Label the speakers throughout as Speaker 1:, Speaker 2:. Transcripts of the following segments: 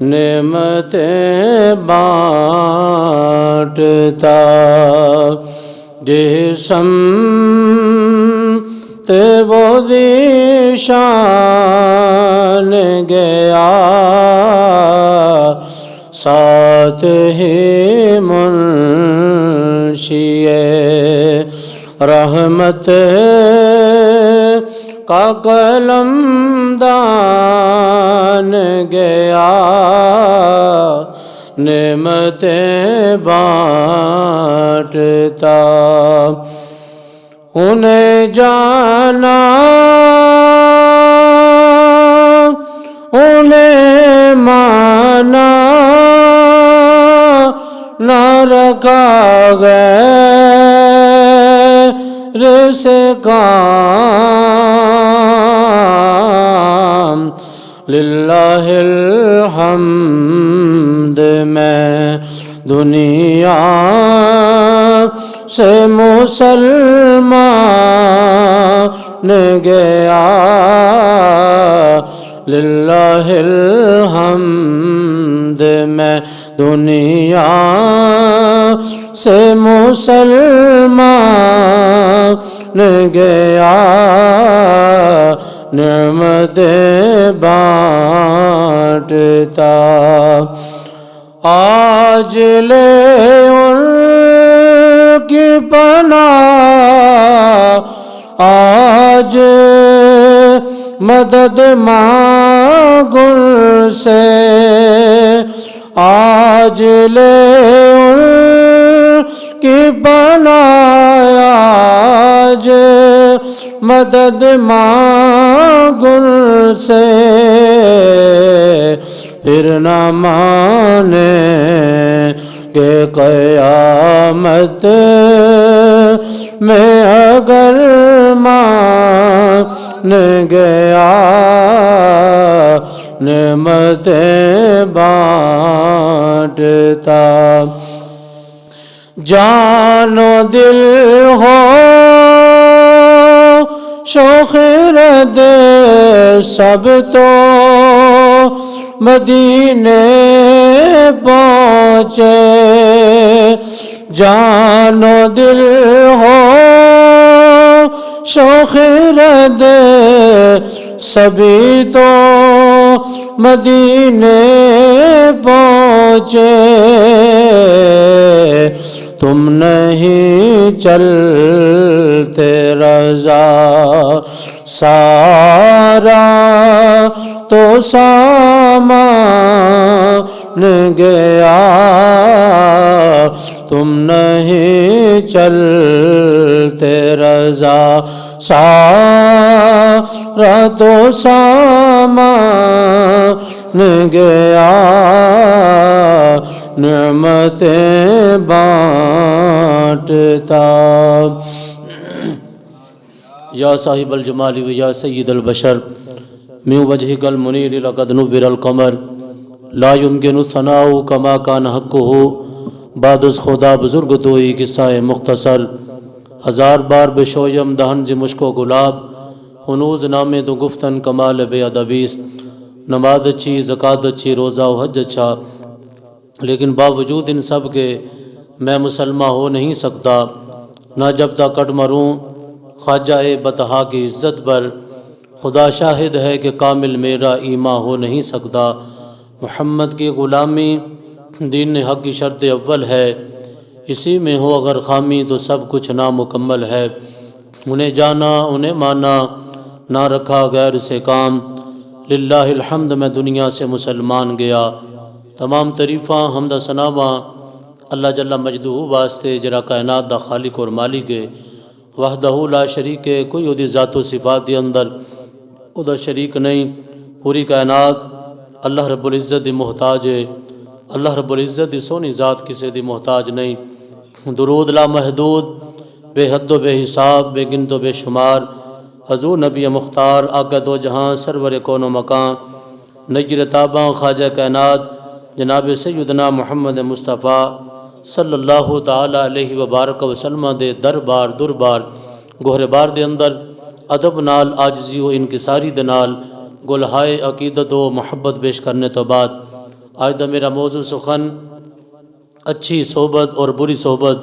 Speaker 1: نعمتیں بانٹتا جس سمت وہ ذیشان گیا ساتھ ہی منشی رحمت کا قلم دان گیا نعمتیں بانٹتا انہیں جانا انہیں مانا نہ رکھا غیر سے کام للہ الحمد میں دنیا سے مسلمان گیا للہ الحمد میں دنیا سے مسلمان گیا نعمتیں بانٹتا آج لے ان کی پناہ آج مدد مانگ ان سے آج لے ان کی پناہ آج مدد مانگ ان سے پھر نہ مانے کہ قیامت میں اگر مان گیا نعمتیں بانٹتا جان و دل ہو شوق رد سب تو مدینے پہنچے جان و دل ہو شوق رد سبھی تو مدینے پہنچے تم نہیں چلتے رضا سارا تو سامان گیا تم نہیں چلتے رضا سارا تو سامان گیا نعمتیں بانٹتا یا صاحب الجمال و یا سید البشر من وجهك المنیر لقد نور القمر لا يمكن الثناء كما كان حقه بعد از خدا بزرگ توئی قصہ مختصر ہزار بار بشویم دہن ز مشک و گلاب ہنوز نامے تو گفتن کمال بے ادبیس نماز اچھی زکوٰۃ اچھی روزہ و حج اچھا لیکن باوجود ان سب کے میں مسلمہ ہو نہیں سکتا نہ جب تک کٹ مروں خواجہ بطحا کی عزت پر خدا شاہد ہے کہ کامل میرا ایمان ہو نہیں سکتا محمد کی غلامی دین حق کی شرط اول ہے اسی میں ہو اگر خامی تو سب کچھ نامکمل ہے انہیں جانا انہیں مانا نہ رکھا غیر سے کام للہ الحمد میں دنیا سے مسلمان گیا تمام تعریفاں حمد و ثناواں اللہ جل مجدہ واسطے جرا کائنات دا خالق اور مالک ہے وحدہ لا شریک ہے کوئی اودی ذات و صفات دے اندر ادا شریک نہیں پوری کائنات اللہ رب العزت دی محتاج ہے اللہ رب العزت دی سونی ذات کسی دی محتاج نہیں درود لا محدود بے حد و بے حساب بے گنت و بے شمار حضور نبی مختار آقا دو جہاں سرور کون و مکان نجر تاباں خواجہ کائنات جناب سیدنا محمد مصطفیٰ صلی اللہ تعالی علیہ وبارک وسلم دے دربار گوہر بار دے اندر ادب نال آجزی و انکساری دے نال گلہائے عقیدت و محبت پیش کرنے تو بعد آج دا میرا موضوع سخن اچھی صحبت اور بری صحبت،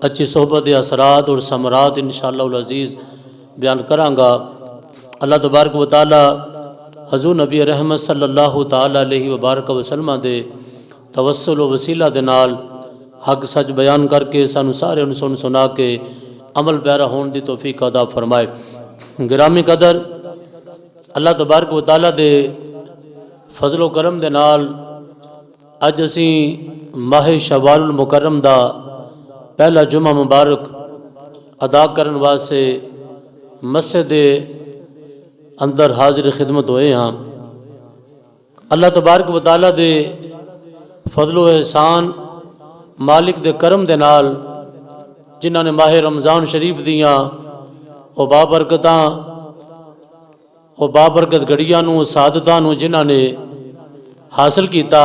Speaker 1: اچھی صحبت کے اثرات اور ثمرات انشاءاللہ العزیز بیان کرانگا۔ اللہ تبارک و تعالی حضور نبی رحمت صلی اللہ تعالی علیہ وبارک وسلم دے توسل و وسیلہ دے نال حق سچ بیان کر کے سانو سارے سن سنا کے عمل پیرا ہون دی توفیق عطا فرمائے۔ گرامی قدر، اللہ تبارک و تعالی دے فضل و کرم دے نال اج اسی ماہ شوال المکرم دا پہلا جمعہ مبارک ادا کرن واسطے مسجد اندر حاضر خدمت ہوئے ہاں۔ اللہ تبارک و تعالی دے فضل و احسان مالک دے کرم دے نال جنہاں نے ماہ رمضان شریف دیاں او بابرکتاں او بابرکت گھڑیاں نو سعادتاں نو جنہاں نے حاصل کیتا،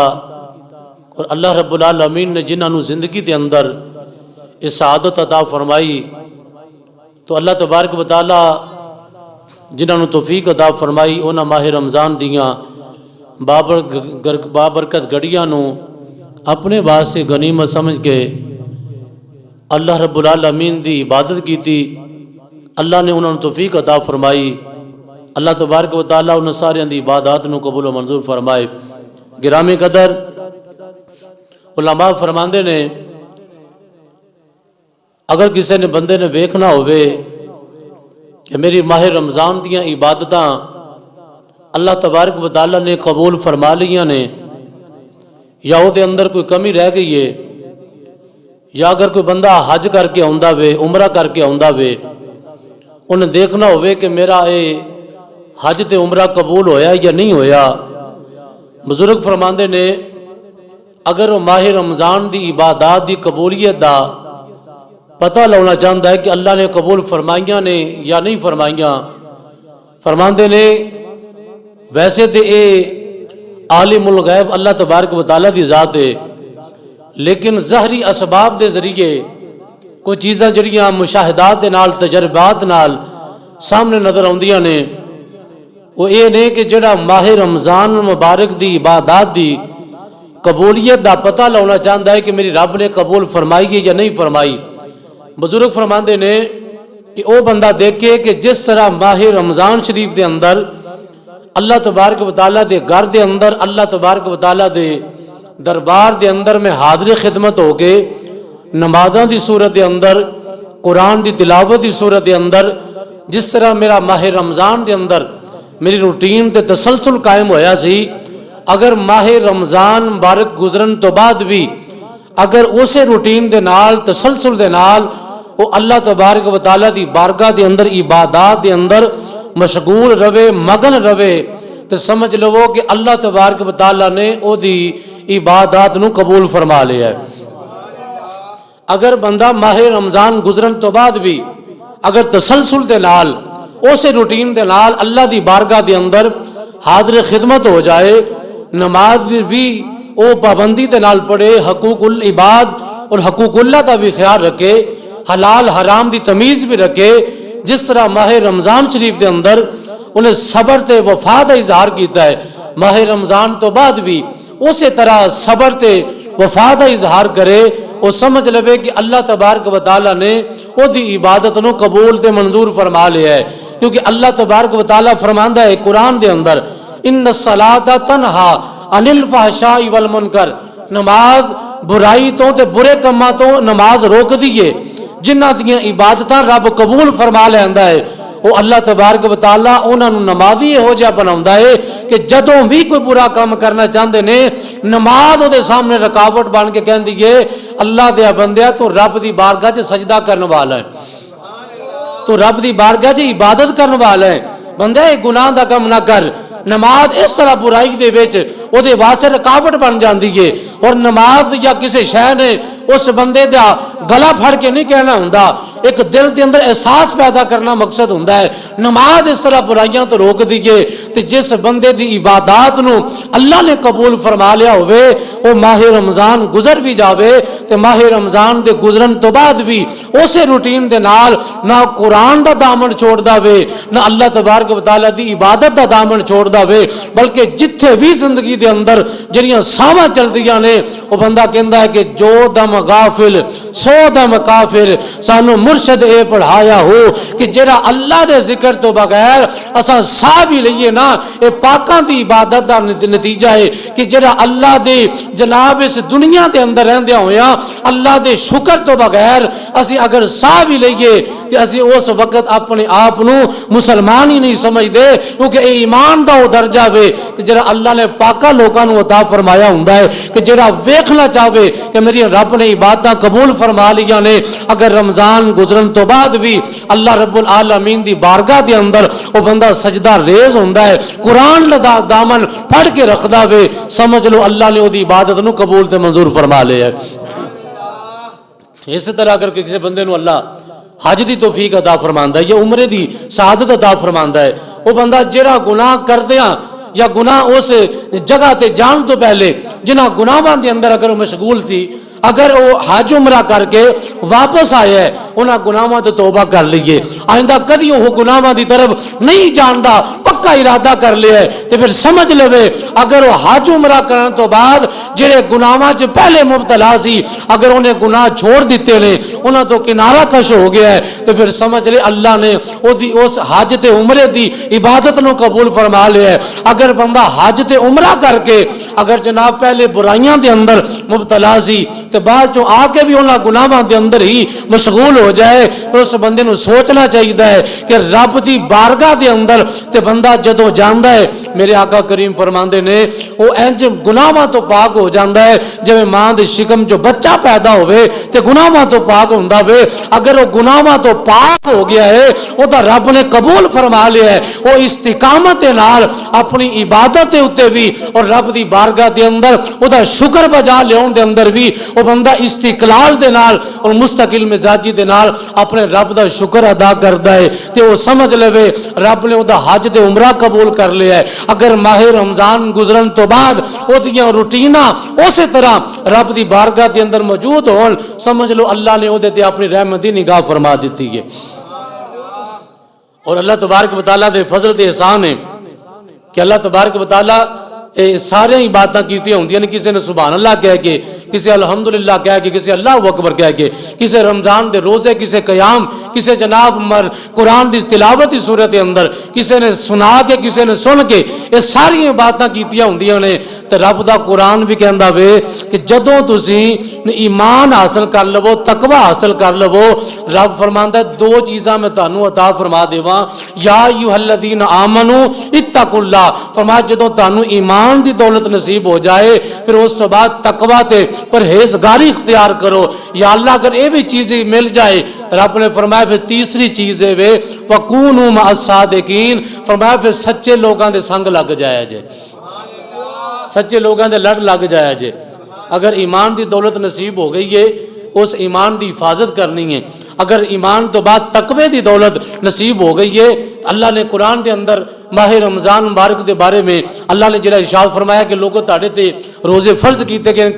Speaker 1: اور اللہ رب العالمین نے جنہاں نو زندگی دے اندر اس سعادت عطا فرمائی، تو اللہ تبارک و تعالی جنہاں نو توفیق عطا فرمائی انہاں ماہ رمضان دیاں بابرکت گھڑیاں نو اپنے واسطے غنیمت سمجھ کے اللہ رب العالمین دی عبادت کی تھی۔ اللہ نے انہوں نے توفیق عطا فرمائی۔ اللہ تبارک و تعالیٰ انہوں سارے دی عبادات نو قبول و منظور فرمائے۔ گرامی قدر، علماء فرماندے نے اگر کسی نے بندے نے ویکھنا ہوئے کہ میری ماہ رمضان دیاں عبادتاں اللہ تبارک و تعالیٰ نے قبول فرما لیاں نے، یا وہ دے اندر کوئی کمی رہ گئی ہے، یا اگر کوئی بندہ حج کر کے آندا وے، عمرہ کر کے آندا وے، انہیں دیکھنا ہوئے کہ میرا اے حج تے عمرہ قبول ہویا یا نہیں ہویا، بزرگ فرماندے نے اگر وہ ماہ رمضان دی عبادات دی قبولیت دا پتہ لاؤنا چاہتا ہے کہ اللہ نے قبول فرمائیاں نے یا نہیں فرمائیاں، فرماندے نے ویسے تے اے عالم الغیب اللہ تبارک و تعالیٰ دی ذات ہے، لیکن ظاہری اسباب دے ذریعے کوئی چیزاں جڑیاں مشاہدات دے نال تجربات نال سامنے نظر آندیاں نے، وہ اے نے کہ جڑا ماہ رمضان مبارک دی عبادات دی قبولیت دا پتہ لاؤنا چاہتا ہے کہ میری رب نے قبول فرمائی ہے یا نہیں فرمائی، بزرگ فرماندے نے کہ او بندہ دیکھے کہ جس طرح ماہ رمضان شریف دے اندر اللہ تبارک و تعالیٰ دے گھر دے اندر اللہ تبارک و تعالیٰ دے دربار دے اندر میں حاضر خدمت ہو کے نمازاں دی صورت دے اندر، قرآن دی تلاوت دی صورت دے اندر، جس طرح میرا ماہ رمضان دے اندر میری روٹین تے تسلسل قائم ہویا سی، اگر ماہ رمضان مبارک گزرن تو بعد بھی اگر اسے روٹین دے نال تسلسل دے نال وہ اللہ تبارک و تعالیٰ دی بارگاہ دے اندر عبادات دے اندر مشغول رہے، مگن رہے، تو سمجھ لو کہ اللہ تبارک و تعالیٰ نے او دی عبادات نو قبول فرما لیا ہے۔ اگر بندہ ماہ رمضان گزرن تو بعد بھی اگر تسلسل دے نال اسے روٹین دے نال اللہ دی بارگاہ دے اندر حاضر خدمت ہو جائے، نماز بھی او پابندی دے نال پڑھے، حقوق العباد اور حقوق اللہ کا بھی خیال رکھے، حلال حرام دی تمیز بھی رکھے، جس طرح ماہ رمضان شریف دے اندر انہیں صبر تے وفا دا اظہار کیتا ہے، ماہ رمضان تو بعد بھی اسی طرح صبر تے وفا دا اظہار کرے، وہ سمجھ لوے کہ اللہ تبارک و تعالیٰ نے وہ دی عبادت نو قبول تے منظور فرما لیا ہے، کیونکہ اللہ تبارک و تعالیٰ فرماندا ہے قرآن دے اندر ان الصلاۃ تنہا عن الفحشاء والمنکر، نماز برائی تو تے برے کماں تو نماز روک دیئے، جنہ دیاں عبادتاں رب قبول فرما لیندا ہے، وہ اللہ تبارک و تعالیٰ انہاں نو نمازی ہو جا بناوندا ہے کہ جدوں بھی کوئی برا کام کرنا چاہندے نے نماز دے سامنے رکاوٹ بن کے کہندی ہے اللہ دے بندیا تو رب دی بارگاہ 'چ سجدہ کرن والا ہے، تو رب دی بارگاہ 'چ عبادت کرن والا ہے، بندہ یہ گناہ دا کم نہ کر، نماز اس طرح برائی دے وچ او دے واسطے رکاوٹ بن جاندی ہے، اور نماز یا کسی شے نے اس بندے دا گلا پھڑ کے نہیں کہنا ہوندا، ایک دل دے اندر احساس پیدا کرنا مقصد ہوندا ہے، نماز اس طرح برائیاں تو روک دیئے، تے جس بندے دی عبادات نو اللہ نے قبول فرما لیا ہوئے، وہ ماہ رمضان گزر بھی جاوے تے ماہ رمضان دے گزرن تو بعد بھی اسے روٹین دے نال نہ قرآن دا دامن چھوڑدا وے نہ اللہ تبارک و تعالی دی عبادت دا دامن چھوڑدا وے، بلکہ جتھے بھی زندگی دے اندر جڑیاں ساواں چلدیاں نے وہ بندہ کہندا ہے کہ جو دم غافل سو دم کافر، سانو مرشد اے پڑھایا ہو کہ جڑا اللہ دے ذکر تو بغیر اساں ساہ بھی لئیے نا، اے پاکاں دی عبادت دا نتیجہ ہے کہ جڑا اللہ دے جناب اس دنیا دے اندر رہندیا ہویا اللہ دے شکر تو بغیر اسی اگر ساہ بھی لئیے کہ اسی اس وقت اپنے آپ نو مسلمان ہی نہیں سمجھ دے، کیونکہ اے ایمان دا وہ درجہ وے کہ جڑا اللہ نے پاکا لوکاں نو عطا فرمایا ہوندا ہے کہ جڑا ویکھنا چاہے کہ میری رب نے عبادتاں قبول فرما لیاں نے، اگر رمضان گزرن تو بعد بھی اللہ رب العالمین دی بارگاہ دے اندر وہ بندہ سجدہ ریز ہوندا ہے، قرآن لدا دامن پڑھ کے رکھدا وے، سمجھ لو اللہ نے وہ دی عبادت نو قبول تے منظور فرما لیا ہے۔ اسی طرح اگر کسی بندے نو اللہ حج دی توفیق عطا فرماندا ہے یا عمرے دی سعادت عطا فرماندا ہے، وہ بندہ جڑا گناہ کردیاں یا گناہ اس جگہ تے جان تو پہلے جنہ گناہاں دے اندر اگر وہ مشغول سی، اگر وہ حج عمرہ کر کے واپس آیا ہے انہاں گناہاں تو توبہ کر لیے، آئندہ کدی وہ گناہاں دی طرف نہیں جاندا، پکا ارادہ کر لیا ہے تو پھر سمجھ لے اگر وہ حج عمرہ کرنے تو بعد جڑے گناہاں چ پہلے مبتلا سی اگر انہیں گناہ چھوڑ دیتے نے انہاں تو کنارہ کش ہو گیا ہے، تو پھر سمجھ لے اللہ نے اس حج تے عمرے دی عبادت نو قبول فرما لیا ہے۔ اگر بندہ حج تے عمرہ کر کے اگر جناب پہلے برائیاں دے اندر مبتلا سی تو بعد چوں آ کے بھی انہاں گناہاں دے اندر ہی مشغول ہو جائے، پھر اس بندے نو سوچنا چاہیے ہے کہ رب دی بارگاہ دے اندر تے بندہ جدوں جاندا ہے، میرے آقا کریم فرماندے نے وہ انج گناہاں تو پاک ہو جاندا ہے جویں ماں دے شکم جو بچہ پیدا ہوئے تے گناہاں تو پاک ہوندا وے، اگر وہ گناہاں تو پاک ہو گیا ہے وہ تا رب نے قبول فرما لیا ہے، وہ استقامت نال اپنی عبادت دے اوتے بھی اور رب دی بارگاہ دے اندر وہ دا شکر بجا لیاون دے اندر بھی وہ بندہ استقلال دے نال اور مستقل مزاجی دے نال اپنے رب دا شکر ادا کردا ہے تے وہ سمجھ لے رب نے وہ دا حج تے عمرہ قبول کر لیا ہے۔ اگر ماہ رمضان گزرن تو بعد وہ دیاں روٹیناں اسی طرح رب دی بارگاہ دے اندر موجود ہون، سمجھ لو اللہ نے وہ تے اپنی رحمت دی نگاہ فرما دیتی ہے۔ اور اللہ تبارک و تعالیٰ دے فضل دے احسان ہے کہ اللہ تبارک و تعالیٰ سارے ہی باتاں کیتی ہوندیاں نے، کسی نے سبحان اللہ کہہ کے، کسی الحمدللہ کہہ کے، کسی اللہ اکبر کہہ کے، کسی رمضان دے روزے، کسی قیام، کسی جناب قرآن دی تلاوت دی صورت اندر، کسی نے سنا کے، کسی نے سن کے، یہ ساری باتاں کیتیاں ہوندیاں نے۔ تے رب دا قرآن بھی کہندا وے کہ جدوں تسی ایمان حاصل کر لو، تقوی حاصل کر لو، رب فرماندا ہے دو چیزاں میں تانوں عطا فرما دیواں، یا ایھا الذین آمنو اتقوا اللہ، فرمایا جدوں تانوں ایمان دی دولت نصیب ہو جائے پھر اس تو بعد تقوی تے پرہیزگاری اختیار کرو، یا اللہ اگر یہ بھی چیزیں مل جائے، رب نے فرمایا پھر تیسری چیز ہے وے وَكُونُوا مَعَ الصَّادِقِينَ، فرمایا پھر سچے لوگاں دے سنگ لگ جایا جے، سچے لوگاں دے لڑ لگ جایا جے۔ اگر ایمان دی دولت نصیب ہو گئی ہے اس ایمان دی حفاظت کرنی ہے، اگر ایمان تو بعد تقوی دی دولت نصیب ہو گئی ہے، اللہ نے قرآن دے اندر ماہ رمضان مبارک دے بارے میں اللہ نے جڑا ارشاد فرمایا کہ لوگوں تاڑے تے روزے فرض کیتے گئے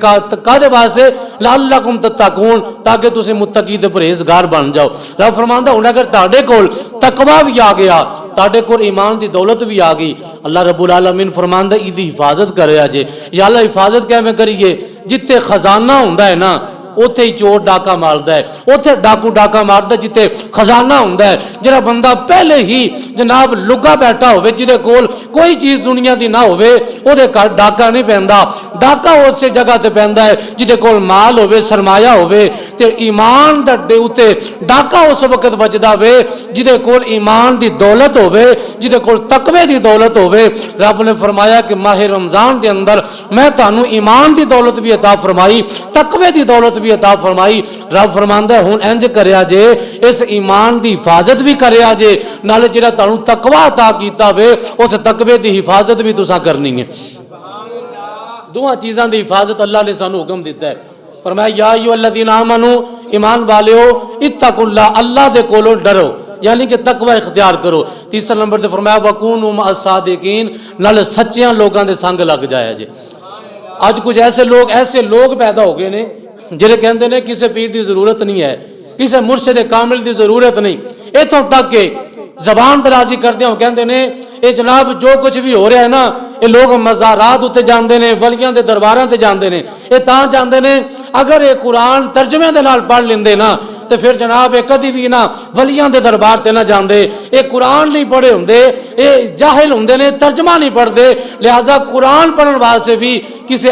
Speaker 1: کادے واسطے لعلکم تتقون، تاکہ تسی متقی تے پرہیزگار بن جاؤ۔ رب فرماندا ہن اگر تاڑے کول تقوی بھی آ گیا، تاڑے کول ایمان دی دولت بھی آ گئی، اللہ رب العالمین فرماندا ایدی حفاظت کریا جے۔ یا اللہ حفاظت کیویں کریے؟ جتے خزانہ ہوندا ہے نا اوتھے ہی چور ڈاکا ماردا ہے، اوتھے ڈاکو ڈاکا ماردا جتے خزانہ ہوندا ہے۔ جڑا بندہ پہلے ہی جناب لگا بیٹھا ہوئے جدے کول کوئی چیز دنیا دی نہ ہوئے او دے گھر ڈاکا نہیں پیندا، ڈاکا اسی جگہ تے پیندا ہے جدے کول مال ہوئے، سرمایہ ہوئے، تے ایمان دے اوتے ڈاکا اس وقت وجدا ہوئے جدے کول ایمان دی دولت ہوئے، جدے کول تقوی دی دولت ہوئے۔ رب نے فرمایا کہ ماہ رمضان دے اندر میں تانوں ایمان دی دولت بھی عطا فرمائی، تقوی دی دولت بھی عطا فرمائی۔ رب فرماندا ہے ہن انج کریا جے اس ایمان دی حفاظت بھی کریا جے، نالے جڑا تانوں تقوی عطا کیتا وے اس تقوی دی حفاظت بھی تساں کرنی ہے۔ دوہاں چیزاں دی حفاظت اللہ نے سانوں حکم دیتا ہے، فرمایا یا ایھا الذین آمنو، ایمان والیو اتقوا اللہ، اللہ دے کولوں ڈرو، یعنی کہ تقوی اختیار کرو۔ تیسرا نمبر تے فرمایا وَكُونُوا مَعَ الصَّادِقِينَ، نال سچیاں لوگاں دے سنگ لگ جایا جے۔ آج کچھ ایسے لوگ پیدا ہو گئے نے ਜਿਹੜੇ ਕਹਿੰਦੇ ਨੇ ਕਿਸੇ ਪੀਰ ਦੀ ਜ਼ਰੂਰਤ ਨਹੀਂ ਹੈ, ਕਿਸੇ ਮੁਰਸ਼ਿਦ ਕਾਮਿਲ ਦੀ ਜ਼ਰੂਰਤ ਨਹੀਂ, ਇੱਥੋਂ ਤੱਕ ਕਿ ਜ਼ਬਾਨ ਦਰਾਜ਼ੀ ਕਰਦੇ ਹੋ ਕਹਿੰਦੇ ਨੇ ਇਹ ਜਨਾਬ ਜੋ ਕੁਝ ਵੀ ਹੋ ਰਿਹਾ ਹੈ ਨਾ, ਇਹ ਲੋਕ ਮਜ਼ਾਰਾਤ ਉੱਤੇ ਜਾਂਦੇ ਨੇ, ਵਲੀਆਂ ਦੇ ਦਰਬਾਰਾਂ ਤੇ ਜਾਂਦੇ ਨੇ, ਇਹ ਤਾਂ ਜਾਂਦੇ ਨੇ ਅਗਰ ਇਹ ਕੁਰਾਨ ਤਰਜਮੇ ਦੇ ਨਾਲ ਪੜ੍ਹ ਲੈਂਦੇ ਨਾ ਤੇ ਫਿਰ ਜਨਾਬ ਇਹ ਕਦੀ ਵੀ ਨਾ ਵਲੀਆਂ ਦੇ ਦਰਬਾਰ ਤੇ ਨਾ ਜਾਂਦੇ। ਇਹ ਕੁਰਾਨ ਨਹੀਂ ਪੜ੍ਹੇ ਹੁੰਦੇ, ਇਹ ਜਾਹਿਲ ਹੁੰਦੇ ਨੇ, ਤਰਜਮਾ ਨਹੀਂ ਪੜ੍ਹਦੇ, ਲਿਹਾਜ਼ਾ ਕੁਰਾਨ ਪੜ੍ਹਨ ਵਾਸਤੇ ਵੀ ਕਿਸੇ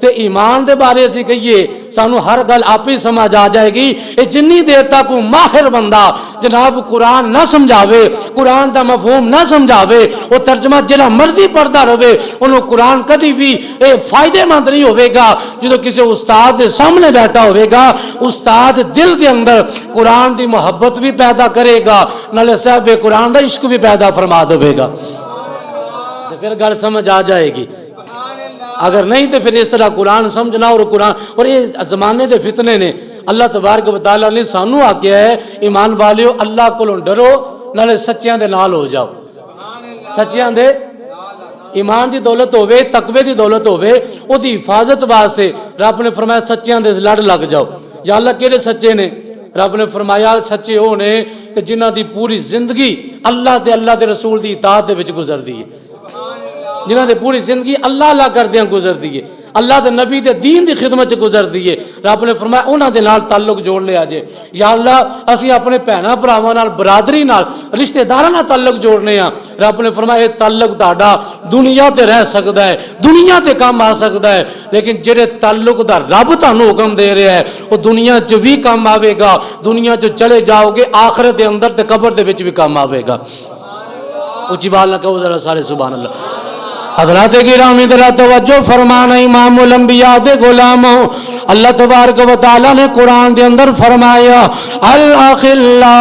Speaker 1: تے ایمان دے بارے اسی کہیے سانو ہر گل آپ ہی سمجھ آ جائے گی. جنی دیر تک کوئی ماہر بندہ جناب قرآن نہ سمجھاوے, قرآن دا مفہوم نہ سمجھاوے, وہ ترجمہ جہاں مرضی پڑھتا رہے, انہوں قرآن کدی بھی فائدے مند نہیں ہوئے گا. جدو کسی استاد دے سامنے بیٹھا ہوئے گا, استاد دل دے اندر قرآن دی محبت بھی پیدا کرے گا, نالے صاحب قرآن دا عشق بھی پیدا فرما دے گا. پھر گل سمجھ آ جائے گی. اگر نہیں تو پھر اس طرح قرآن سمجھنا اور قرآن اور یہ زمانے دے فتنے نے. اللہ تبارک و تعالیٰ نے سانو آکھیا ہے ایمان والیو اللہ کو ڈرو نالے سچیاں دے نال ہو جاؤ. سچیاں دے ایمان دی دولت ہوئے, تقوی دی دولت ہوئے, او دی حفاظت واسطے رب نے فرمایا سچیاں دے لڑ لگ جاؤ. یا اللہ کیڑے سچے نے؟ رب نے فرمایا سچے وہ نے کہ جنہاں دی پوری زندگی اللہ دے رسول دی اطاعت دے وچ گزر دی ہے, جنہاں دے پوری زندگی اللہ کردیاں گزر دی ہے, اللہ دے نبی دے دین دی خدمت گزر دی ہے. رب نے فرمایا انہاں دے نال تعلق جوڑ لیا جے. یا اللہ اسی اپنے بہناں بھراواں نال برادری نال رشتہ داراں نال تعلق جوڑنے ہاں. رب نے فرمایا یہ تعلق تہاڈا دنیا تے رہ سکدا ہے, دنیا تے کام آ سکدا ہے, لیکن جڑے تعلق دا رب تانوں حکم دے رہا ہے وہ دنیا چ بھی کام آوے گا, دنیا چ چلے جاؤ گے آخرت دے اندر تے قبر دے وچ بھی کام آوے گا. اونچی بات نہ کہو ذرا سارے سبحان اللہ. حضرات گرامی ذرا توجہ فرمانا, امام الانبیاء دے غلاموں, اللہ تبارک و تعالی نے قرآن دے اندر فرمایا الاخلاء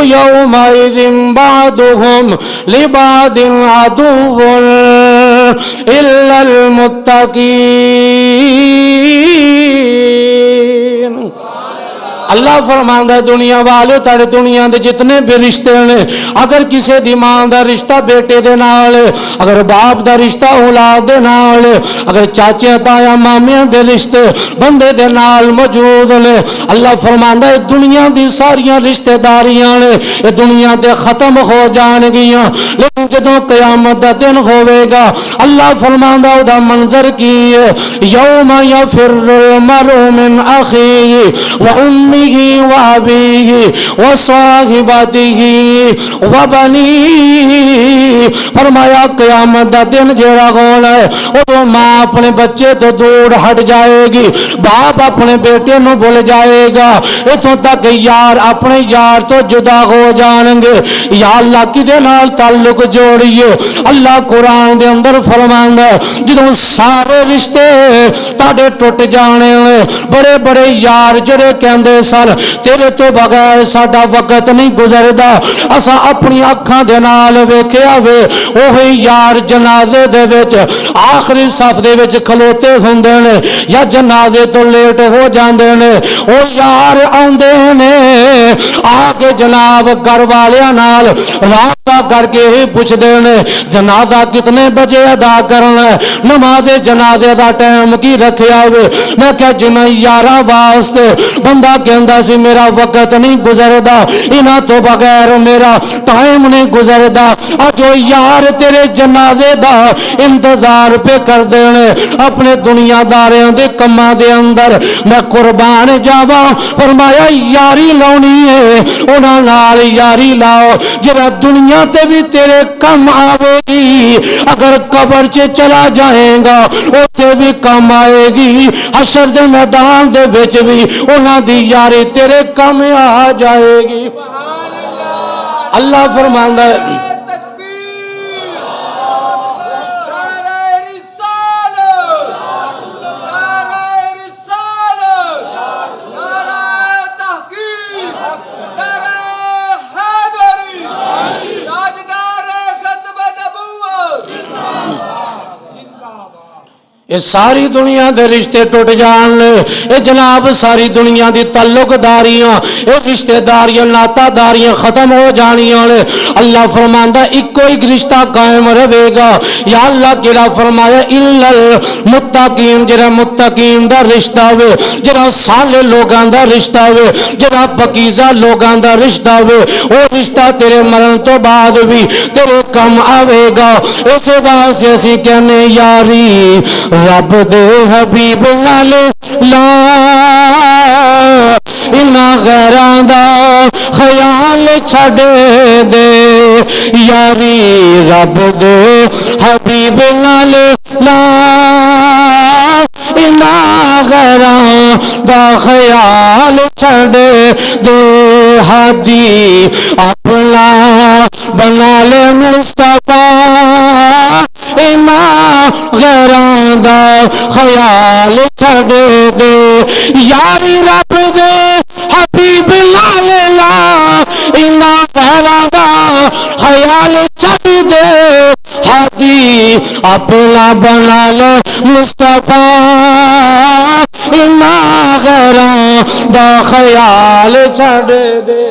Speaker 1: یومئذ بعضهم لبعض عدو الا المتقین. اللہ فرماندا ہے دنیا والے تارے دنیا دے جتنے بھی رشتے نے, اگر کسی دی ماں دا رشتہ بیٹے دے نال, اگر باپ دا رشتہ اولاد دے نال, اگر چاچے تایا مامیاں دے رشتے بندے دے نال موجود نے, اللہ فرماندا ہے دنیا دی ساریاں رشتہ داریاں نے یہ دنیا تے ختم ہو جان گیاں, لیکن جدوں قیامت دا دن ہوے گا اللہ فرماندا او دا منظر کی ہے, یوم یفر المرء من اخیہ و امی وابیہ وصاحبتہ وبنیہ. فرمایا قیامت دا دن جیڑا ہونا ہے وہ ماں اپنے بچے تو دور ہٹ جائے گی, باپ اپنے بیٹے نو بھول جائے گا, اتوں تک یار اپنے یار تو جدا ہو جان گے. یا اللہ کدے نال تعلق جوڑیے. اللہ قرآن دے اندر فرماندا ہے جدوں سارے رشتے تاڈے ٹوٹ جانے, بڑے بڑے یار جڑے کہندے سن تیرے تو بغیر ساڈا وقت نہیں گزردا, اسا اپنی اکھاں دے نال ویکھیا وے اوہی یار جنازے دے وچ آخری صف دے وچ کھلوتے ہوندے نے یا جنازے تو لیٹ ہو جاندے نے, او یار آندے نے آ کے جناب گھر والیاں نال رابطہ کر کے ہی پوچھدے نے جنازہ کتنے بجے ادا کرنا ہے, نماز جنازے دا ٹائم کی رکھیا وے. میں کہ جنہاں یاراں واسطے بندہ کہندا سی میرا وقت نہیں گزردا, انہاں تو بغیر میرا ٹائم نہیں گزردا, جو یار تیرے جنازے دا انتظار پہ کر دینے اپنے دنیا داریاں دے کماں دے اندر, میں قربان جاواں فرمایا یاری لونی ہے انہاں نال یاری لاؤ جڑا دنیا تے بھی تیرے کم آوے گی, اگر قبر چ چلا جائے گا اوتے بھی کم آئے گی, حشر دے میدان دے وچ بھی انہاں دی یاری تیرے کم آ جائے گی. اللہ فرماندا ہے یہ ساری دنیا دے رشتے ٹوٹ جان لے, یہ جناب ساری دنیا دی تعلق داریاں یہ رشتے داریاں ناتا داریاں ختم ہو جانیاں لے. اللہ فرماندا ایک رشتہ قائم رہے گا. یا اللہ کیڑا فرمایا الا المتقین, جڑا متقین دا رشتہ وے, جڑا صالح لوگاں دا رشتہ وے, جڑا پاکیزہ لوگاں دا رشتہ وے, وہ رشتہ تیرے مرن تو بعد بھی تیرے کم آوے گا. اس واسطے اسی کہنے یاری رب دے حبیب نال لا انہاں غیراں دا خیال چھڑ دے, یاری رب دے حبیب نال لا الہ غیراں دا خیال چھڑ دے ہادی اپنا بنا لے مصطفیٰ غیراں دا خیال چھڑ دے یاری رب دے حبیب نال لا الہ غیراں دا خیال چھڑ دے ہادی اپنا بنا لے مصطفیٰ غیراں دا خیال چھڑ دے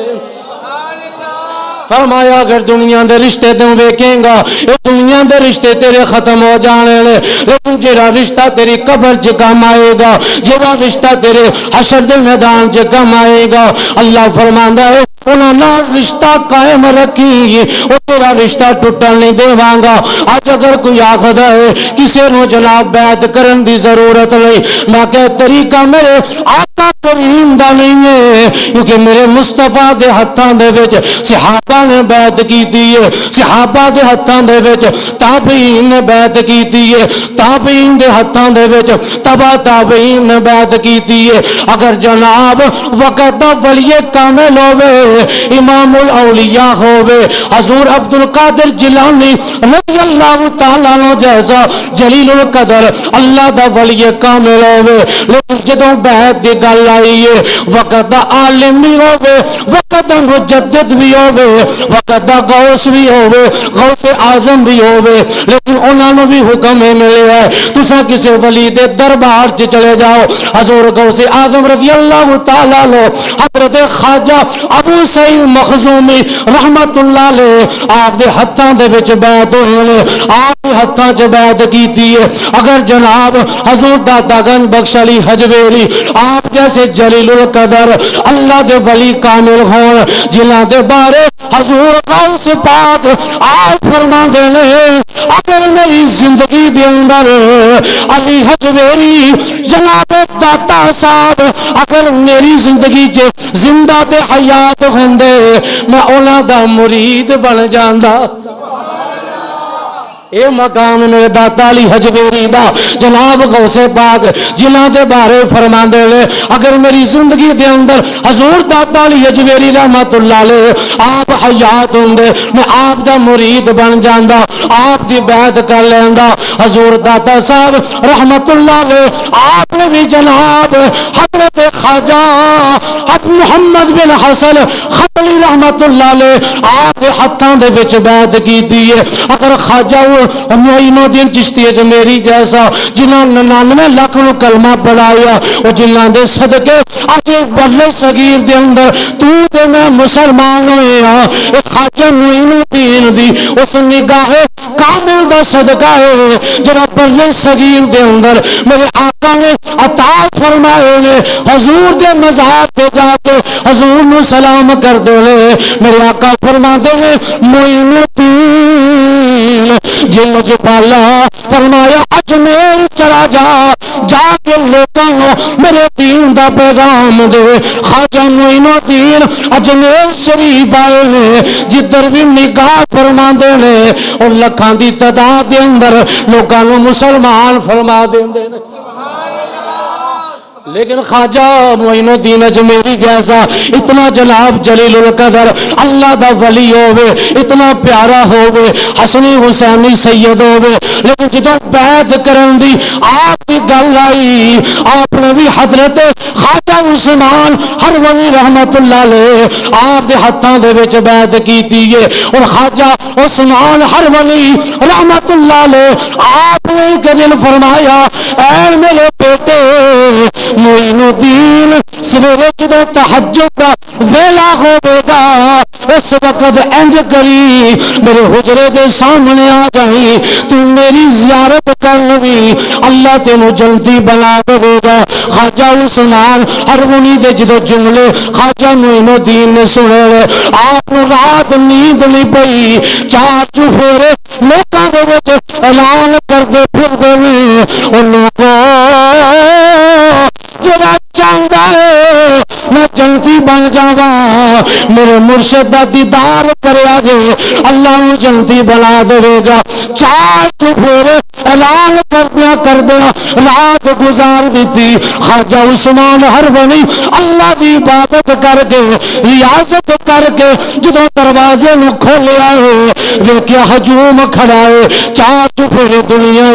Speaker 1: فرمایا اگر دنیا دے رشتے تو ویکھیں گا یہ دنیا دے رشتے تیرے ختم ہو جانے لے لیکن جڑا رشتہ تیری قبر چ کام آئے گا جڑا رشتہ تیرے حشر دے میدان چ کام آئے گا اللہ فرماندا ہے انہاں نال رشتہ قائم رکھی او تیرا رشتہ ٹوٹن نہیں دیواں گا اج اگر کوئی آکھدا ہے کسے نو جناب بیعت کرن دی ضرورت نہیں میں کہ طریقہ میرے آقا کریم دا نہیں ہے کیونکہ میرے مصطفیٰ دے ہتھاں دے وچ صحابہ نے بیعت کیتی ہے صحابہ دے ہتھاں دے وچ تابعین نے بیعت کیتی ہے تابعین دے ہتھاں دے وچ تبع تابعین نے بیعت کیتی ہے اگر جناب وقت دا ولی کامل ہوے امام الاولیاء ہوے حضور عبد القادر جیلانی رضی اللہ تعالی عنہ جیسا جلیل القدر اللہ دا ولی کامل ہوے لیکن جدوں بیعت دی گل آئی ہے وقت دا عالم بھی ہوے وقت دا مجدد بھی ہوے وقت دا غوث بھی ہوے غوث اعظم بھی ہوے لیکن انہاں نوں بھی حکم ملیا ہے تساں کسے ولی دے دربار چ چلے جاؤ حضور غوث اعظم رضی اللہ تعالی عنہ حضرت خواجہ ابو سعید مخزومی رحمت اللہ علیہ آپ دے ہتھاں دے وچ بیعت ہوئے نے آپ دے ہتھاں چ بیعت کیتی ہے اگر جناب حضور داتا گنج بخش علی حجویری آپ جیسے جلیل القدر اللہ دے ولی کامل ہون جنہاں دے بارے حضور غوث پاک آپ فرماندے نے اگر میری زندگی دے اندر علی حجویری جناب داتا صاحب اگر میری زندگی چ زندہ تے حیات ہوندے میں انہاں دا مرید بن جاندا اے مقام میرے داتا علی حجویری دا جناب غوث پاک جنہاں دے بارے فرماندے نے اگر میری زندگی دے اندر حضور داتا علی حجویری رحمت اللہ علیہ آپ حیات ہوندے میں آپ دا مرید بن جاندا آپ دی بیعت کر لیندا حضور داتا صاحب رحمت اللہ علیہ آپ نے بھی جناب حضرت خواجہ حضرت محمد بن حسن خطلی رحمت اللہ علیہ آپ کے ہتھاں دے وچ بیعت کیتی ہے اگر خواجہ معین الدین چشتی اجمیری جیسا جنہاں 99 لاکھ نو کلمہ پڑھایا او جنہاں دے صدقے اج بڑے صغیر دے اندر تو تے میں مسلمان ہوئے ہاں خواجہ معین الدین دی اس نگاہ کامل دا صدقہ ہے جڑا بڑے صغیر دے اندر میرے آقا نے عطا فرمائے نے حضور دے مزار تے جا کے حضور نو سلام کر دے میرے آقا فرما دے معین الدین جی مجھے پالا فرمایا اجمیر چلا جا کے لوکاں میرے دین دا پیغام دے خواجہ معین الدین اجمیر شریف آئے نے جدھر بھی نگاہ فرما دے نے اور لکھاں دی تعداد دے اندر لوکاں نو مسلمان فرما دے لیکن خواجہ معین الدین اجمیری جیسا اتنا جناب جلیل القدر اللہ دا ولی ہوئے اتنا پیارا ہوئے حسنی حسینی سید ہوئے لیکن جدو بیعت کرن دی آپ کی گل آئی آپ نے بھی حضرت خواجہ عثمان ہرولی رحمت اللہ علیہ آپ دے ہتھاں دے وچ بیعت کیتی ہے اور خواجہ عثمان ہرولی رحمت اللہ علیہ آپ نے ایک دن فرمایا اے میرے بیٹے معین الدین سویرے جدو تہجد دا ویلا ہوے گا اس وقت انج کری میرے حجرے دے سامنے آ جائیں تو میری زیارت کر لوی اللہ تینو جنتی بنا دے گا خواجہ عثمان ہرولی دے جدو جملے خواجہ معین الدین نے سنے آپ رات نیند نہیں پئی چار چفیرے لوکاں دے وچ اعلان کردے پھر دے ان لوگوں جڑا چاہتا ہے میں جنتی بن جاواں میرے مرشد دا دیدار کریا جے اللہ
Speaker 2: اللہ جلدی بنا دے گا. 4 چفیرے اعلان کردیا رات گزار دیتی. خواجہ عثمان ہرونی اللہ دی عبادت کر کے ریاضت کر کے جدو دروازے نو کھولیا ہے ویکھیا ہجوم کھڑا ہے. 4 چفیرے دنیا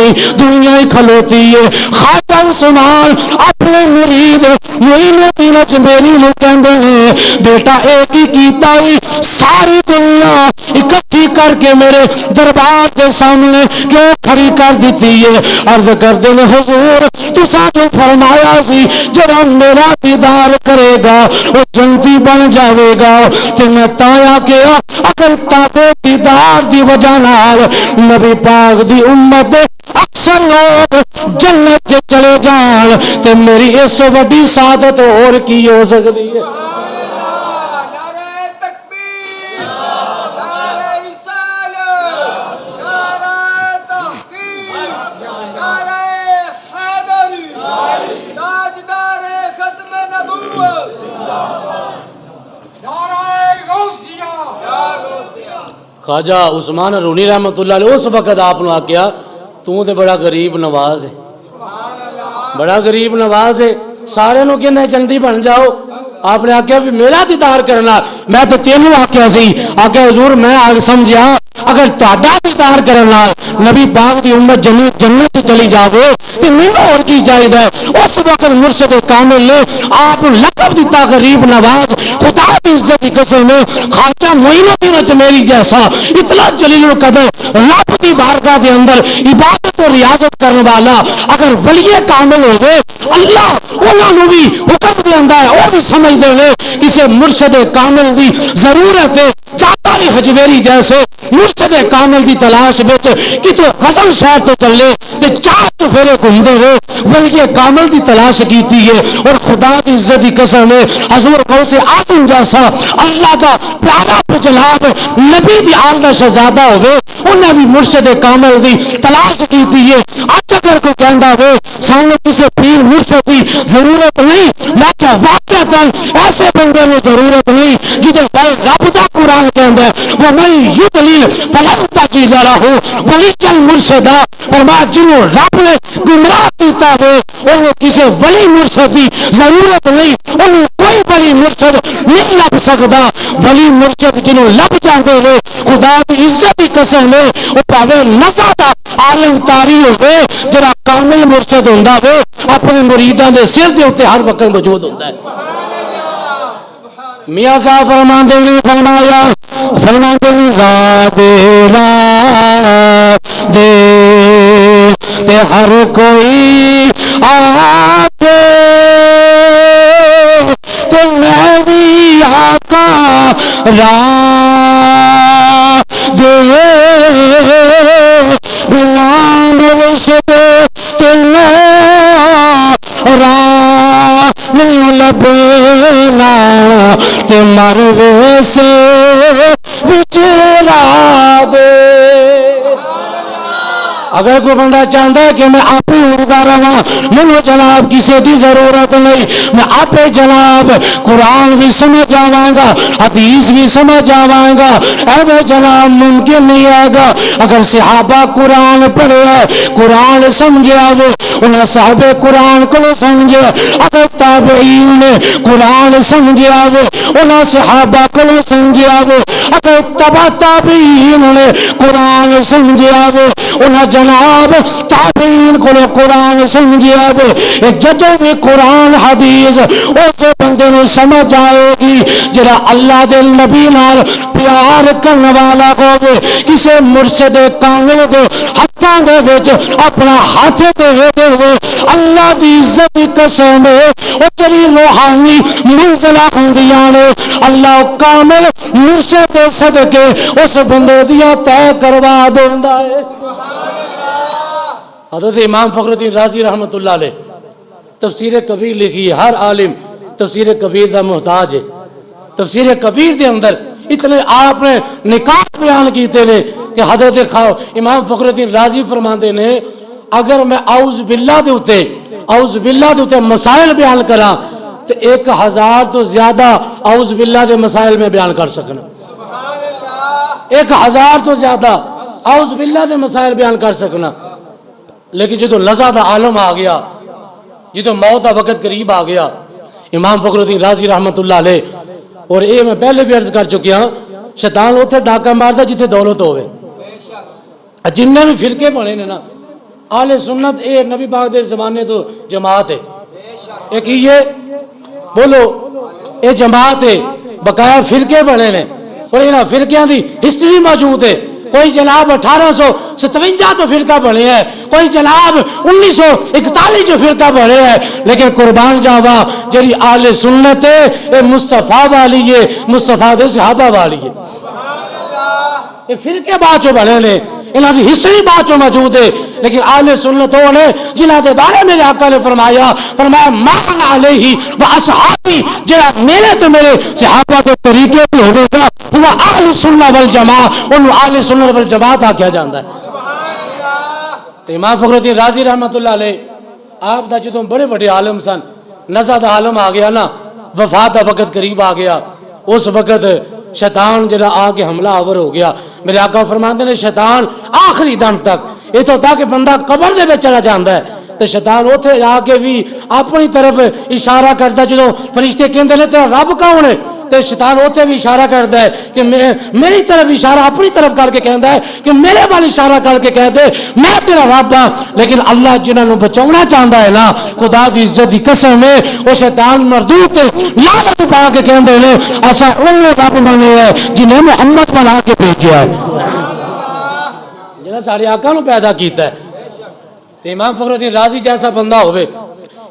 Speaker 2: ہی کھلوتی ہے. خواجہ عثمان اپنے مرید معین الدین اجمیری نو کہندے ہیں بیٹا ایک ہی کیتا ہی ساری دنیا اکٹھی کر کے میرے دربار کے سامنے کیوں کھڑی کر دیتی ہے. عرض کردے نے حضور تساں جو فرمایا سی جڑا میرا دیدار کرے گا وہ جنتی بن جاوے گا. تے میں تایا کیا اگر تابے دیدار دی وجہ نال نبی پاک دی امت اکثر لوگ جنت چلے جان تے میری اس وڈی سعادت اور کی ہو سکتی ہے.
Speaker 1: خواجہ عثمان رونی رحمت اللہ علیہ اس وقت آپ نے آکیا تو تے بڑا غریب نواز ہے, بڑا غریب نواز ہے, سارے نو کہنے جلدی بن جاؤ. آپ نے آکیا بھی میرا دیدار کرنا. میں تو تینوں آکیا سی آکیا حضور میں آگ سمجھا اگر تہاڈا دیدار کرنا نبی پاک دی امت جنت چلی جاوے تے مینوں اور کی چاہیے. اس وقت مرشد کامل نے آپ لقب دیتا غریب نواز. خدا کی عزت کی قسم خواجہ معین الدین اجمیری جیسا اتنا جلیل القدر رب دی بارگاہ دے اندر عبادت اور ریاضت کرنے والا اگر ولی کامل ہوئے اللہ انہاں نو بھی حکم دیندا ہے وہ بھی سمجھ دے لے کسے مرشد کامل دی ضرورت ہے. چاہتا علی حجویری جیسے مرشد کامل دی تلاش وچ کتو غزل شہر تو چلے تے 4 چفیرے گھومدے رہے ولی کامل دی تلاش کیتی ہے. اور خدا کی عزت کی قسم ہے حضور غوث اعظم جیسا اللہ دا پیارا جناب نبی دی آل دا شہزادہ ہوئے انہیں بھی مرشد کامل دی تلاش کیتی ہے. اج اگر کوئی کہندا ہوئے سانو کسی پیر مرشد دی ضرورت نہیں میں کیا واقعتاً ایسے بندے میں ضرورت نہیں جدے بل رب دا قرآن کہندا ہے وَمَن يُضْلِلْ فَلَن تَجِدَ لَهُ وَلِيًّا مُرْشِدًا. فرمایا جنہوں رب نے گمراہ کیتا ہے انہوں کسی ولی مرشد دی ضرورت نہیں, انہوں کوئی ولی مرشد نہیں لب سکتا. ولی مرشد جنہوں لب جاندے نے خدا کی عزت کی قسم ہے وہ پاوے نزا دا عالم تاری ہوئے جڑا کامل مرشد ہوندا وے اپنے مریداں دے سر دے اوتے ہر وقت موجود ہوندا ہے. میاں صاحب فرماندے نے فرمایا رات دے تے ہر کوئی آتے تے میں بھی آقا رات دے غلام رشد تے میں رات لبنا تے مروے سے وچلا دے. اگر کوئی بندہ چاہتا ہے کہ میں آپ ہی اڑتا رہا مجھے جناب کسی دی ضرورت نہیں میں آپ جناب قرآن بھی سمجھ جاواں گا حدیث بھی سمجھ جاواں گا اے جناب ممکن نہیں آئے گا. اگر صحابہ قرآن پڑھے قرآن سمجھے آوے انہیں صاحب قرآن کو سمجھے. اگر تابعین نے قرآن سمجھے آوے انہیں صحابہ کو سمجھے آوے. اگر تبع تابعین نے قرآن سمجھے آوے انہیں جناب تابعین کو قرآن سمجھے آوے. جدو بھی قرآن حدیث اس بندے نو سمجھ آئے گی جڑا اللہ دے نبی نال پیار کرنے والا ہوے کسے مرشد کامل دے ہتھاں دے وچ اپنا ہاتھ دے ہوے اللہ دی عزت دی قسم او تیری روحانی منزلہ ہوندیاں نے اللہ کامل مرشد دے صدقے اس بندے دیاں طے کروا دیندا ہے. حضرت امام فخر الدین رازی رحمت اللہ علیہ تفسیر کبیر لکھی ہے. ہر عالم تفسیر کبیر دا محتاج ہے. تفسیر کبیر دے اندر اتنے آپ نے نکات بیان کیتے نے کہ حضرت امام فخر الدین رازی فرماندے نے اگر میں اعوذ باللہ دے اوتے مسائل بیان کراں تو 1000 تو زیادہ اعوذ باللہ دے مسائل میں بیان کر سکنا.
Speaker 2: 1000 تو زیادہ اعوذ باللہ دے مسائل بیان کر سکنا، لیکن جدو لذا دا عالم آ گیا، جدو موت دا وقت قریب آ گیا، امام فخر الدین رازی رحمت اللہ علیہ، اور یہ میں پہلے بھی عرض کر چکیا ہوں، شیطان اتنے ڈاکہ مارتا جتنے دولت ہوئے. جننے بھی فرقے بنے نے نا، اہل سنت اے نبی پاک دے زمانے تو جماعت ہے، ایک یہ بولو اے جماعت ہے، بقایا فرقے بنے نے، اور یہ فرقیاں دی ہسٹری موجود ہے. کوئی جناب 1857 تو فرقہ بنے ہے، کوئی جناب 1941 جو فرقہ بنے ہے، لیکن قربان جاوا جری اہل سنت ہے اے مصطفیٰ والی ہے، مصطفیٰ دے صحابہ والی ہے. یہ فرقے بعد جو بنے نے، انہاں دی ہسٹری بعد جو موجود ہے، لیکن اہل سنتوں نے جنہاں دے بارے میرے آقا نے فرمایا مان علیہ و اصحابی، جڑا میرے تو میرے صحابہ کے طریقے پہ ہوگا وہ اہل سنت والجماعت، انہوں اہل سنت والجماعت آکھیا جاندہ ہے. امام فخر الدین رازی رحمت اللہ علیہ آپ دا جدوں بڑے بڑے عالم سن، نزا دا عالم آ گیا نا، وفات دا وقت قریب آ گیا، اس وقت شیطان جڑا آ کے حملہ آور ہو گیا. میرے آقا فرماتے ہیں شیطان آخری دم تک یہ تو تھا کہ بندہ قبر دے میں چلا جاندہ ہے، تو شیطان اوتھے آ کے بھی اپنی طرف اشارہ کرتا، جدوں فرشتے کہندے نے تیرا رب کون ہے، تو شیطان اوتھے بھی اشارہ کرتا ہے کہ میری طرف اشارہ اپنی طرف کر کے کہندا ہے کہ میرے وال اشارہ کر کے کہہ دے میں تیرا رب ہاں. لیکن اللہ جنہاں نوں بچاونا چاہندا ہے نا، خدا دی عزت دی قسم ہے او شیطان مردود تے لعنت پا کے کہندے نے اساں اوہ رب بنے ہے جنہیں محمد بنا کے بھیجیا ہے، جنہاں سارے آقا نوں پیدا کیتا ہے. تے امام فخر الدین رازی جیسا بندہ ہوئے،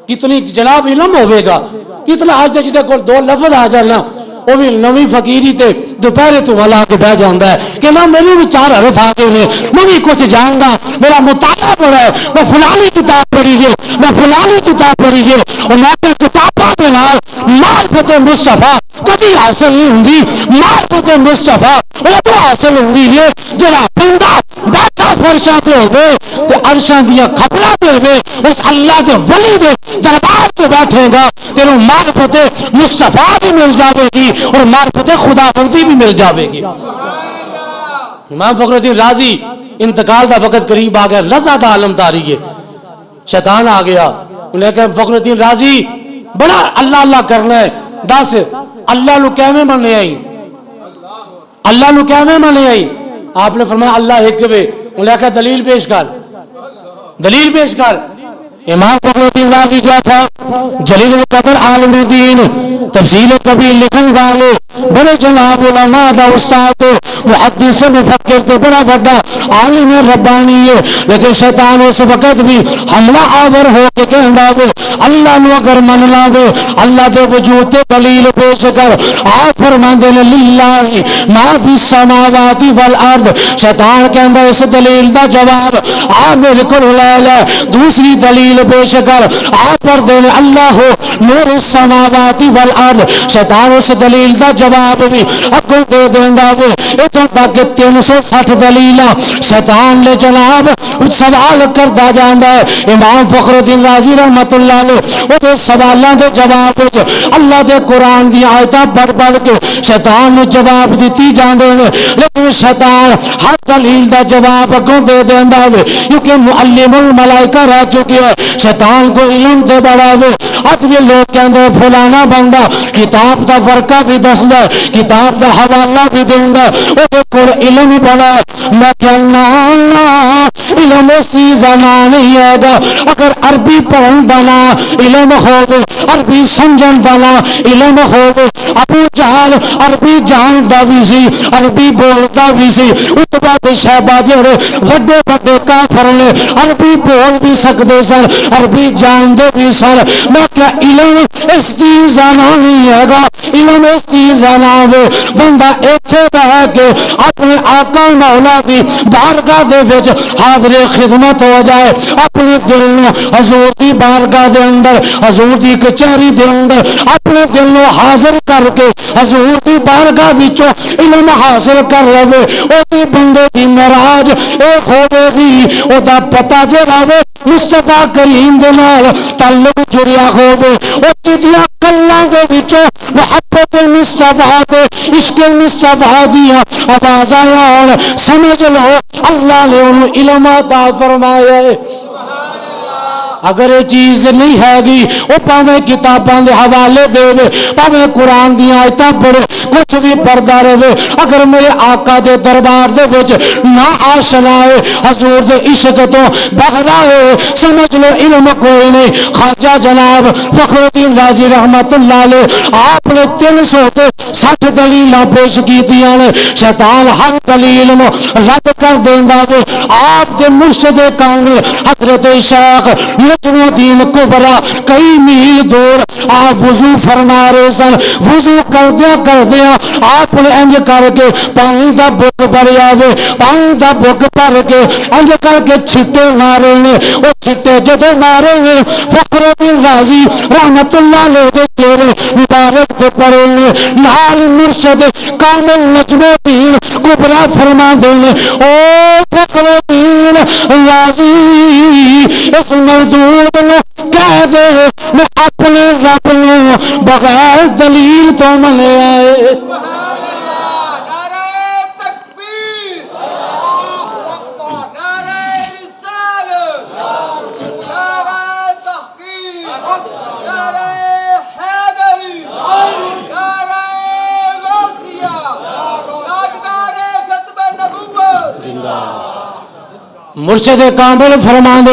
Speaker 2: کتنی جناب علم ہوئے گا، کتنا آج دے جدے کول 2 لفظ آ جانا وہ بھی نوی فقیری تے دوپہرے تو والا کے بہ جاندہ ہے کہ نہ میرے بھی 4 حرف آ گئے ہیں، میں بھی کچھ جانگا، میرا مطالعہ پڑھا ہے، میں فلانی کتاب پڑھی ہے، میں فلانی کتاب پڑھی ہے، اور میں اپنے کتابوں کے نال معرفت مصطفیٰ کبھی حاصل نہیں ہوندی. معرفت مصطفیٰ وہ تو حاصل ہوندی ہے جڑا بندہ بیٹھا فرشاں تے ہوئے تے عرشاں دیا خبراں تے ہوئے اس اللہ کے ولی دے دربار تے بیٹھے گا، تینوں معرفت مصطفیٰ بھی مل جاوے گی اور معرفت خدا بندی بھی مل جاوے گی. امام فخر الدین رازی انتقال دا وقت قریب آ گیا، لذا دا عالم تاری ہے، شیطان آ گیا، انہیں کہا فخر الدین رازی بڑا اللہ اللہ کرنا ہے، دس اللہ نو کیویں مننے آئی، اللہ نو کیویں مننے آئی. آپ نے فرمایا اللہ ایک وے. انہیں کہا دلیل پیش کر، دلیل پیش کر. امام فخر الدین رازی جو تھا جلیل القدر عالم دین، تفصیل کبیر لکھن والے، بڑے جناب علماء دا استاد، محدث مفکر تے بڑا بڑا عالم ربانی ہے، لیکن شیطان اس وقت بھی حملہ آور ہو کے کہندا وے اللہ نو اگر من لاوے اللہ دے وجود تے دلیل پیش کر. آپ فرماندے نے للہ ما فی السماوات والارض. شیطان کہندا اس دلیل دا جواب آپ میرے کو لے لے، دوسری دلیل پیش کر. آپ پڑھتے ہیں اللہ نور السماوات والارض. شیطان اس دلیل دا جواب بھی اگوں دے دیندا وے. اتوں تک 360 دلیل شیطان نے جناب سوال کردا جاندا ہے. امام فخر الدین رازی رحمت اللہ علیہ وہ سوالاں دے جواب وچ اللہ دے قرآن دی آیتاں پڑھ پڑھ کے شیطان نو جواب دتی جاندے نے، لیکن شیطان ہر دلیل دا جواب اگوں دے دیندا وے کیونکہ معلم الملائکہ رہ چکے ہے. شیطان کو علم دے بڑا وے. اج بھی لوگ کہندے فلانا بندہ کتاب دا ورقہ بھی دسدا ہے، کتاب دا حوالہ بھی دیندا ہے، او کول علم ہی بڑا ہے. میں کہنا علم اس چیز دا نہیں ہے گا. اگر عربی پڑھن دا نا علم ہووے، عربی سمجھن دا نا علم ہووے، ابو جہل عربی جاندا بھی سی، عربی بولدا بھی سی، اتبا تے شہبہ جڑے وڈے وڈے کافر نے عربی بول بھی سکدے سن، عربی جاندے بھی سن. میں کیا علم اس چیز دا نہیں ہے گا. علم اس چیز دا نام ہے بندہ ایتھے بیٹھ کے اپنے آقا مولا دی بارگاہ دے وچ حاضر خدمت ہو جائے، اپنے دل نو حضور دی بارگاہ دے اندر حضور دی کچہری دے اندر اپنے دل نو حاضر کر کے حضور دی بارگاہ وچوں علم حاصل کر لوے او دی بندے دی معراج اے ہوے گی او دا پتہ جڑا وے مصطفیٰ کریم دے نال تعلق جڑیا ہوے او تیریاں کلاں دے وچوں محبت مصطفیٰ تے عشق مصطفیٰ دیاں آوازاں آن سمجھ لو اللہ نے انہوں علم عطا فرمایا ہے اگر یہ چیز نہیں ہے گی وہ پاویں کتاباں دے حوالے دے پاویں قرآن دی آیتاں پڑھے کچھ بھی پڑھدا رہے اگر میرے آقا دے دربار دے وچ نہ آشنا ہے حضور دے عشق تو بہرا ہے سمجھ لو علم کوئی نہیں خواجہ جناب فخر الدین رازی رحمت اللہ علیہ آپ نے 360 دلیلاں پیش کیتیاں نے شیطان ہر دلیل نو رد کر دیندا وے آپ دے مرشد کامل حضرت شیخ نجم الدین کبرا کئی میل دور آپ وضو فرما رہے سن وضو کردیا آپ نے انج کر کے پانی دا بک بھریا وے پانی دا بک بھر کے انج کر کے چھٹے مارے نے وہ چھٹے جدے مارے نے فخر الدین رازی رحمت اللہ علیہ دے چہرے مبارک تے پڑے نے نال مرشد کامل نجم الدین کبرا فرما دے نے او فخر الدین رازی اس مردود نے کہہ دے میں اپنے رب نے بغیر دلیل تو منے آئے مرشد کامل فرما دے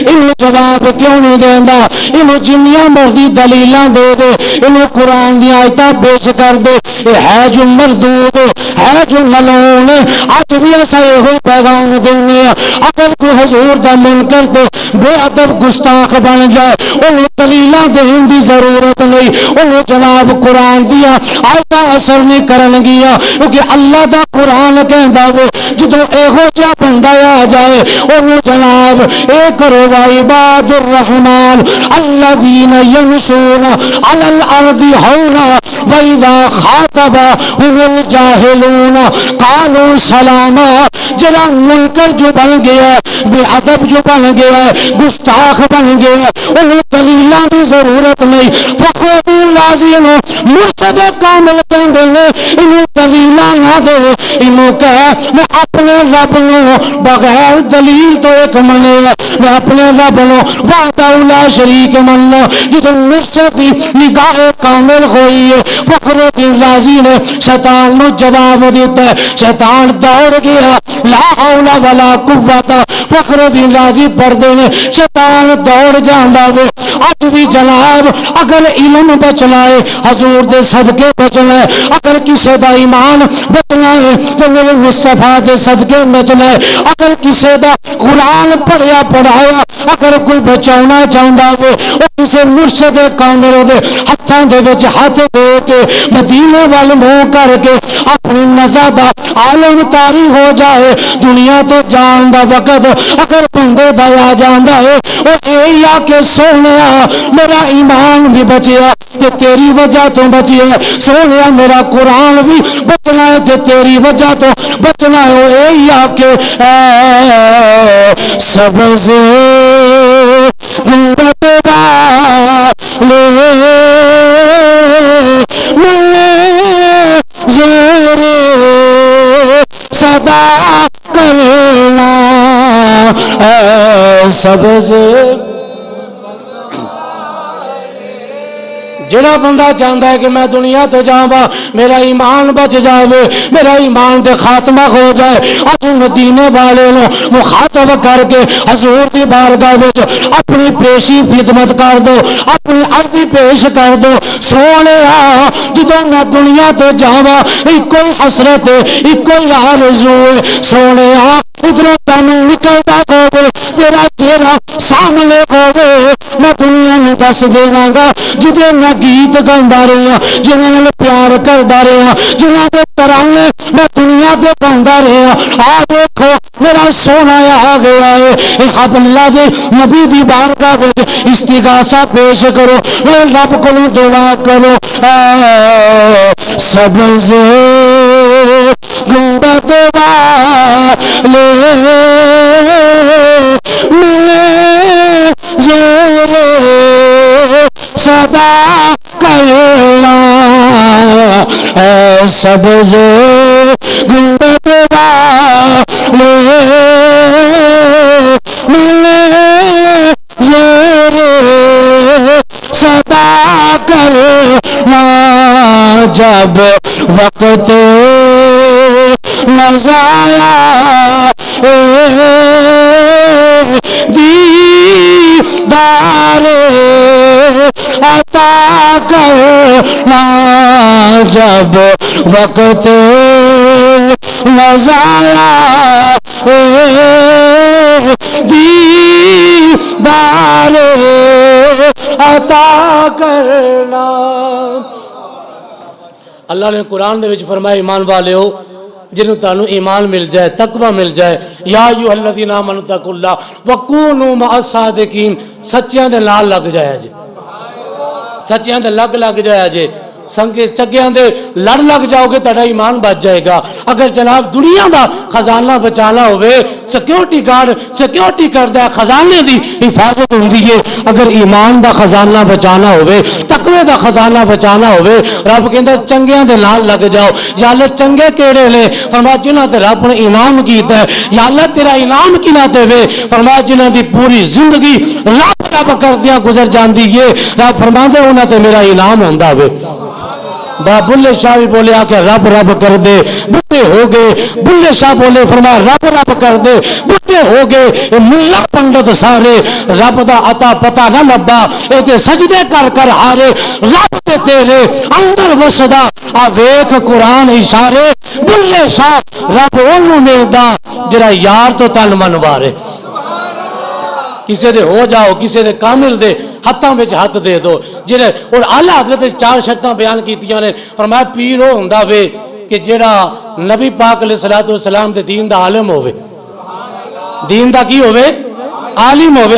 Speaker 2: انہوں جواب کیوں نہیں دیندا انہوں جنیاں مرضی دلیلاں دے دے انہوں قرآن دی آیتاں پیش کر دے یہ ہے جو مردود ہے جو ملعون آج بھی ایسا یہ پیغام دینے اگر کوئی حضور دا منکر دے بے ادب گستاخ بن جائے انہوں دلیلاں دین دی ضرورت نہیں انہوں جناب قرآن دیا آیتاں اثر نہیں کرن گیا کیونکہ اللہ دا قرآن کہندا وہ جدو ایہو جا بندہ آ جائے انہوں جناب اے کرو عباد الرحمن الذین یمشون علی الارض ہونا وَإِذَا خَاطَبَهُمُ الْجَاهِلُونَ قَالُوا سَلَامًا جڑا منکر جو بن گیا بے ادب جو بن گیا گستاخ بن گیا انہیں دلیلاں کی ضرورت نہیں فخر الدین رازی نے مرشد کامل کہندے نے انہیں دلیلاں نہ دے انہوں کہے میں اپنے رب نو بغیر دلیل تو ایک منے میں اپنے رب نو وحدہ لا شریک مننا جدو مرشد کی نگاہ کامل ہوئی ہے فخر الدین رازی نے شیطان نو جواب دیتا ہے شیطان دوڑ گیا لا حول ولا قوت فخر الدین رازی پردے نے شیطان دوڑ جاندا وے اج بھی جناب اگر علم بچنا ہے حضور دے صدقے بچنا ہے اگر کسی دا ایمان بچنا ہے تو میرے مصطفیٰ دے صدقے بچنا ہے اگر کسی دا قرآن پڑھیا پڑھایا اگر کوئی بچاؤنا چاہتا ہو وہ کسی مرشد کامل دے ہاتھوں دے وچ ہاتھ دے کے مدینے وال منہ کر کے اپنی نزادہ عالم تاری ہو جائے دنیا تو جان دا وقت اگر بندے دا آ جاندا ہے وہ اے آ کے سونیا میرا ایمان بھی بچیا تے تیری وجہ تو بچیا سونیا میرا قرآن بھی بچنا ہے تے تیری وجہ تو بچنا ہے وہ اے آ کے سبز گنبد والے زور صدا کرنا سبز جڑا بندہ چاہتا ہے کہ میں دنیا تو جاواں میرا ایمان بچ جاوے میرا ایمان دے خاتمہ ہو جائے اج مدینے والے نو مخاطب کر کے حضور دی بارگاہ وچ اپنی پیشی خدمت کر دو اپنی عرضی پیش کر دو سونیا جدوں میں دنیا تو جاواں اکو ہی حسرت اکو ہی آرزو سونیا ادھر تینوں نکلدا ہوے تیرا چہرہ سامنے ہوے میں دنیا میں دس دیواں گا جدے میں گیت گاؤندا رہا جنہاں نال پیار کردا رہا جنہاں دے ترانے میں دنیا تے گاؤندا رہا آ دیکھو میرا سونا آ گیا ہے اب اللہ دے نبی دی بارگاہ وچ استغاثہ پیش کرو رب کولوں دعا کرو سبز گنبد والے ملے زور صدا کرنا اے سبز گنبد والے ملے زور صدا کرنا جب وقت نظایا دیدار عطا کرنا جب وقت نظایا دیدار عطا کرنا.
Speaker 1: اللہ نے قرآن دے وچ فرمایا ایمان والے ہو جنہوں تانوں ایمان مل جائے تقوی مل جائے یا ایھا الذین آمنوا اتقوا اللہ وکونوا مع الصادقین سچیاں دے نال لگ جایا جے سچیاں دے لگ جایا جے سنگے چگیاں دے لڑ لگ جاؤ گے تہاڈا ایمان بچ جائے گا. اگر جناب دنیا دا خزانہ بچانا ہوئے سیکیورٹی گارڈ سیکیورٹی کردا ہے خزانے دی حفاظت ہوندی ہے. اگر ایمان دا خزانہ بچانا ہوئے تقوی دا خزانہ بچانا ہوئے رب کہندا چنگیاں دے نال لگ جاؤ. یا اللہ چنگے کیڑے نے فرمایا جنہاں تے رب نے انعام کیتا ہے. یا اللہ تیرا انعام کنا تے وے فرمایا جنہاں دی پوری زندگی رب کردیاں گزر جاندی ہے رب فرماندا انہاں تے میرا انعام ہوندا وے. بلے شاہ بھی بولے آ کے رب رب کر دے بڈھے ہو گئے. بلے شاہ بولے فرمایا رب رب کر دے بڈھے ہو گئے. ملا پنڈت سارے رب دا عطا پتا نہ لبا اے تے سجدے کر کر ہارے. رب تے تیرے اندر وسدا آ ویکھ قرآن اشارے. بلے شاہ رب اونوں ملدا جڑا یار تو تن من وارے. کسے دے ہو جاؤ کسے دے کامل دے ہاتھاں وچ ہاتھ دے دو جڑے. اور اعلیٰ حضرت چار شرطاں بیان کیتیاں نے فرمایا پیر او ہوندا وے کہ جڑا نبی پاک علیہ الصلوۃ والسلام دے دین دا عالم ہوے. دین دا کی ہوے عالم ہوے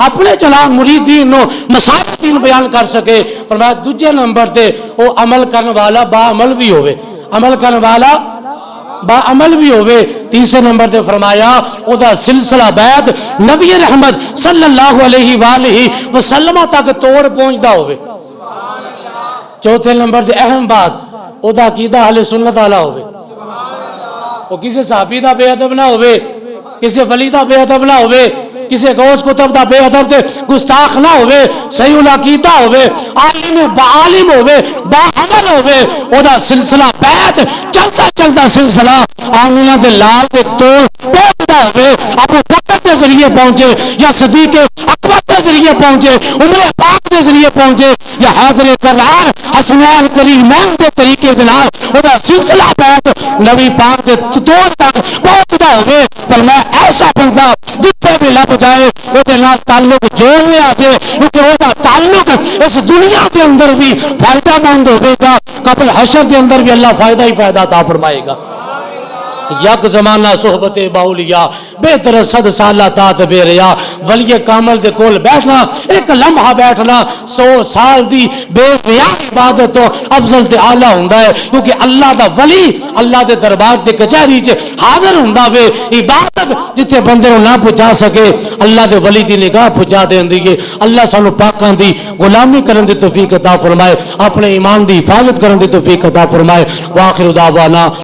Speaker 1: اپنے چلا مریدین نو مسائل دین بیان کر سکے. فرمایا دوجے نمبر تے او عمل کرن والا با عمل بھی ہوے عمل کرن والا با عمل بھی ہوئے. تیسرے نمبر تے فرمایا او دا سلسلہ بیعت نبی رحمت صلی اللہ علیہ وآلہ وسلم تک توڑ پہنچدا ہوئے. چوتھے نمبر تے اہم بات او دا عقیدہ اہل سنت والا ہوئے. او کسی صحابی دا بے ادب نہ ہوئے کسی ولی دا بے ادب نہ ہوئے کسی غوث کتب دا بے ادب تے گستاخ نہ ہوئے. صحیح العقیدہ ہوئے عالم با عالم ہوئے با عمل ہوئے. او دا سلسلہ بیعت چلتا سلسلہ آمینہ دے لال دے توڑ پہنچتا ہوئے. ابو بکر کے ذریعے پہنچے یا صدیق اکبر کے ذریعے پہنچے عمر پاک کے ذریعے پہنچے یا حیدر کرار حسنین کریمین کے طریقے کے نال او دا سلسلہ بیعت نبی پاک دے توڑ تک پہنچتا ہوئے. پر میں ایسا بندہ جتنے بھی لب جائے وہ تعلق جوڑنے آ جائے کیونکہ وہ تعلق اس دنیا کے اندر بھی فائدہ مند ہوئے گا قبل حشر کے اندر بھی اللہ فائدہ ہی فائدہ عطا فرمائے گا. یک زمانہ صحبت باولیا بہتر صد سالہ تات بے ریا. ولی کامل دے کول بیٹھنا ایک لمحہ بیٹھنا 100 سال دی بے ریا عبادت تو افضل تے اعلیٰ ہوندا ہے. کیونکہ اللہ دا ولی اللہ دے دربار دے کچہری چ حاضر ہوندا وے. عبادت جتھے بندے نوں نہ پہنچا سکے اللہ دے ولی دی نگاہ پہنچا دیندی ہے. اللہ سانو پاکاں دی غلامی کرن دی توفیق عطا فرمائے اپنے ایمان دی حفاظت کرن دی توفیق عطا فرمائے. واخر دعوانا